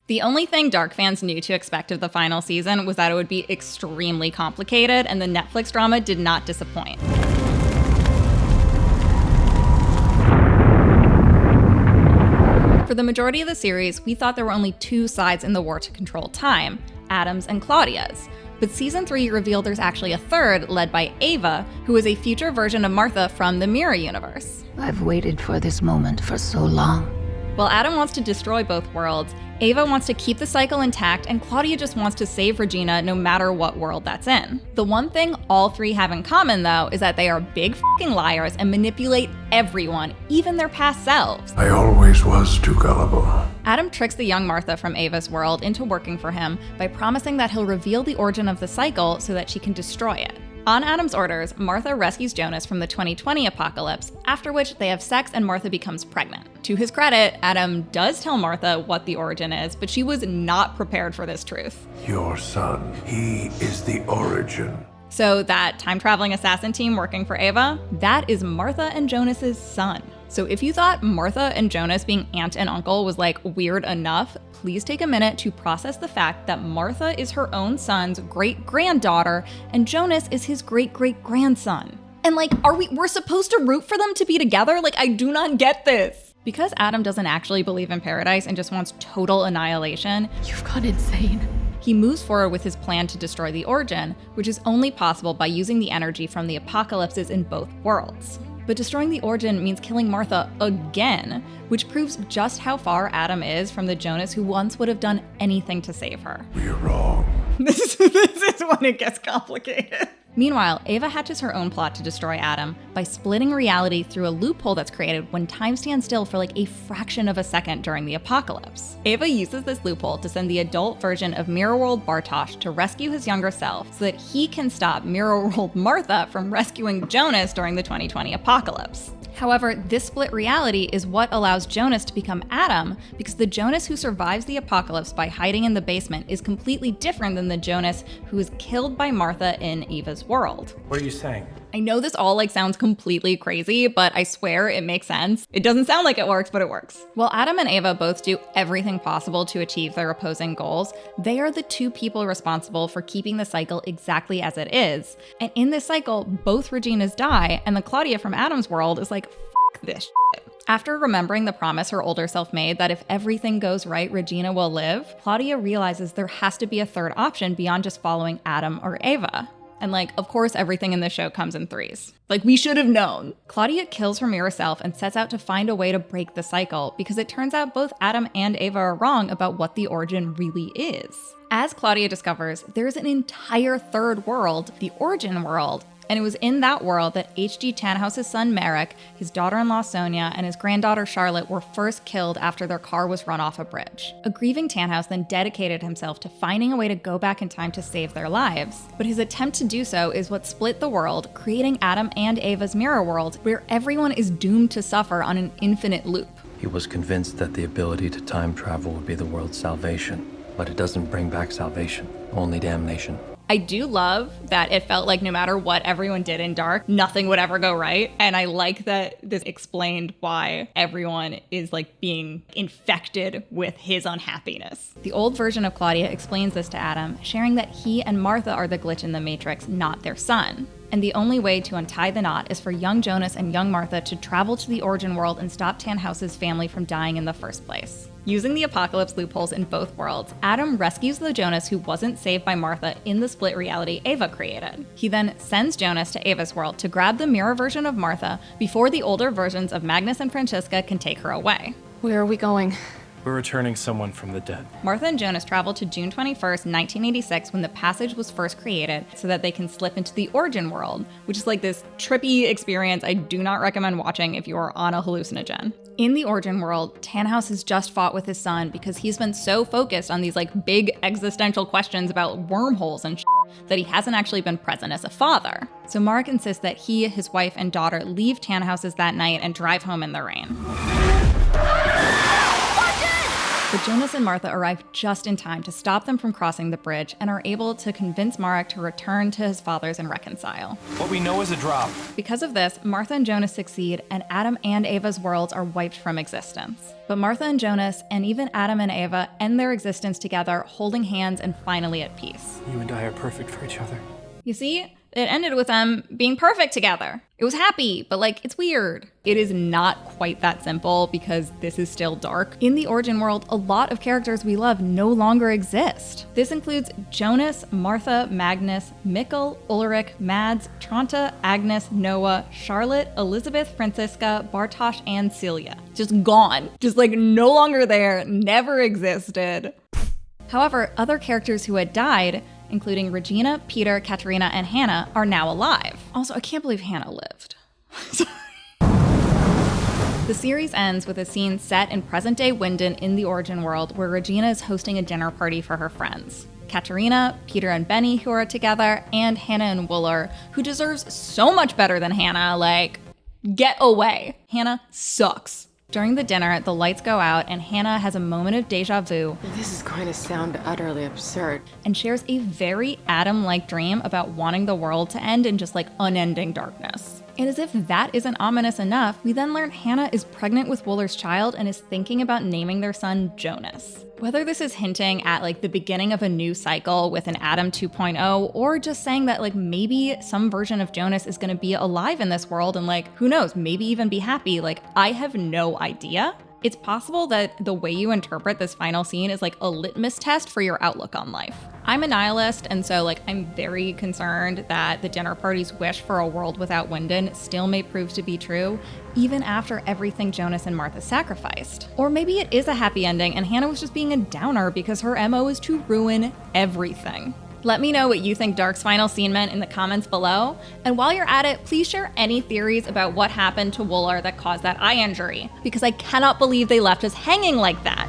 The only thing Dark fans knew to expect of the final season was that it would be extremely complicated, and the Netflix drama did not disappoint. For the majority of the series, we thought there were only two sides in the war to control time, Adam's and Claudia's. But season 3 revealed there's actually a third, led by Ava, who is a future version of Martha from the Mirror Universe. I've waited for this moment for so long. While Adam wants to destroy both worlds, Ava wants to keep the cycle intact, and Claudia just wants to save Regina no matter what world that's in. The one thing all three have in common, though, is that they are big f***ing liars and manipulate everyone, even their past selves. I always was too gullible. Adam tricks the young Martha from Ava's world into working for him by promising that he'll reveal the origin of the cycle so that she can destroy it. On Adam's orders, Martha rescues Jonas from the 2020 apocalypse, after which they have sex and Martha becomes pregnant. To his credit, Adam does tell Martha what the origin is, but she was not prepared for this truth. Your son, he is the origin. So that time-traveling assassin team working for Ava, that is Martha and Jonas's son. So if you thought Martha and Jonas being aunt and uncle was like weird enough, please take a minute to process the fact that Martha is her own son's great-granddaughter and Jonas is his great-great-grandson. And like, we're supposed to root for them to be together? Like, I do not get this. Because Adam doesn't actually believe in paradise and just wants total annihilation, You've gone insane. he moves forward with his plan to destroy the origin, which is only possible by using the energy from the apocalypses in both worlds. But destroying the origin means killing Martha again, which proves just how far Adam is from the Jonas who once would have done anything to save her. We're wrong. This is when it gets complicated. Meanwhile, Ava hatches her own plot to destroy Adam by splitting reality through a loophole that's created when time stands still for like a fraction of a second during the apocalypse. Ava uses this loophole to send the adult version of Mirror World Bartosz to rescue his younger self so that he can stop Mirror World Martha from rescuing Jonas during the 2020 apocalypse. However, this split reality is what allows Jonas to become Adam, because the Jonas who survives the apocalypse by hiding in the basement is completely different than the Jonas who is killed by Martha in Ava's world. What are you saying? I know this all sounds completely crazy, but I swear it makes sense. It doesn't sound like it works, but it works. While Adam and Ava both do everything possible to achieve their opposing goals, they are the two people responsible for keeping the cycle exactly as it is. And in this cycle, both Reginas die, and the Claudia from Adam's world is like, f*** this shit. After remembering the promise her older self made that if everything goes right, Regina will live, Claudia realizes there has to be a third option beyond just following Adam or Ava. And of course, everything in this show comes in threes. We should have known. Claudia kills her mirror self and sets out to find a way to break the cycle, because it turns out both Adam and Ava are wrong about what the origin really is. As Claudia discovers, there's an entire third world, the origin world, and it was in that world that H.G. Tannhouse's son Merrick, his daughter-in-law Sonia, and his granddaughter Charlotte were first killed after their car was run off a bridge. A grieving Tannhouse then dedicated himself to finding a way to go back in time to save their lives. But his attempt to do so is what split the world, creating Adam and Ava's mirror world, where everyone is doomed to suffer on an infinite loop. He was convinced that the ability to time travel would be the world's salvation, but it doesn't bring back salvation, only damnation. I do love that it felt like no matter what everyone did in Dark, nothing would ever go right. And I like that this explained why everyone is being infected with his unhappiness. The old version of Claudia explains this to Adam, sharing that he and Martha are the glitch in the Matrix, not their son. And the only way to untie the knot is for young Jonas and young Martha to travel to the origin world and stop Tannhouse's family from dying in the first place. Using the apocalypse loopholes in both worlds, Adam rescues the Jonas who wasn't saved by Martha in the split reality Ava created. He then sends Jonas to Ava's world to grab the mirror version of Martha before the older versions of Magnus and Francesca can take her away. Where are we going? We're returning someone from the dead. Martha and Jonas travel to June 21st, 1986, when the passage was first created, so that they can slip into the origin world, which is this trippy experience I do not recommend watching if you are on a hallucinogen. In the origin world, Tannhouse has just fought with his son because he's been so focused on these big existential questions about wormholes and that he hasn't actually been present as a father. So Mark insists that he, his wife, and daughter leave Tannhouse's that night and drive home in the rain. But Jonas and Martha arrive just in time to stop them from crossing the bridge and are able to convince Marek to return to his fathers and reconcile. What we know is a drop. Because of this, Martha and Jonas succeed, and Adam and Ava's worlds are wiped from existence. But Martha and Jonas, and even Adam and Ava, end their existence together, holding hands and finally at peace. You and I are perfect for each other. You see? It ended with them being perfect together. It was happy, but it's weird. It is not quite that simple because this is still dark. In the Origin world, a lot of characters we love no longer exist. This includes Jonas, Martha, Magnus, Mikkel, Ulrich, Mads, Tronte, Agnes, Noah, Charlotte, Elizabeth, Franziska, Bartosz, and Celia. Just gone. Just no longer there, never existed. However, other characters who had died, including Regina, Peter, Katerina, and Hannah, are now alive. Also, I can't believe Hannah lived. The series ends with a scene set in present-day Winden in the Origin world where Regina is hosting a dinner party for her friends. Katerina, Peter and Benny, who are together, and Hannah and Wooler, who deserves so much better than Hannah, get away. Hannah sucks. During the dinner, the lights go out and Hannah has a moment of deja vu. This is going to sound utterly absurd. And shares a very Adam-like dream about wanting the world to end in just unending darkness. And as if that isn't ominous enough, we then learn Hannah is pregnant with Wooler's child and is thinking about naming their son Jonas. Whether this is hinting at the beginning of a new cycle with an Adam 2.0, or just saying that maybe some version of Jonas is gonna be alive in this world and who knows, maybe even be happy, I have no idea. It's possible that the way you interpret this final scene is a litmus test for your outlook on life. I'm a nihilist, and so I'm very concerned that the dinner party's wish for a world without Winden still may prove to be true, even after everything Jonas and Martha sacrificed. Or maybe it is a happy ending and Hannah was just being a downer because her MO is to ruin everything. Let me know what you think Dark's final scene meant in the comments below. And while you're at it, please share any theories about what happened to Wooler that caused that eye injury, because I cannot believe they left us hanging like that.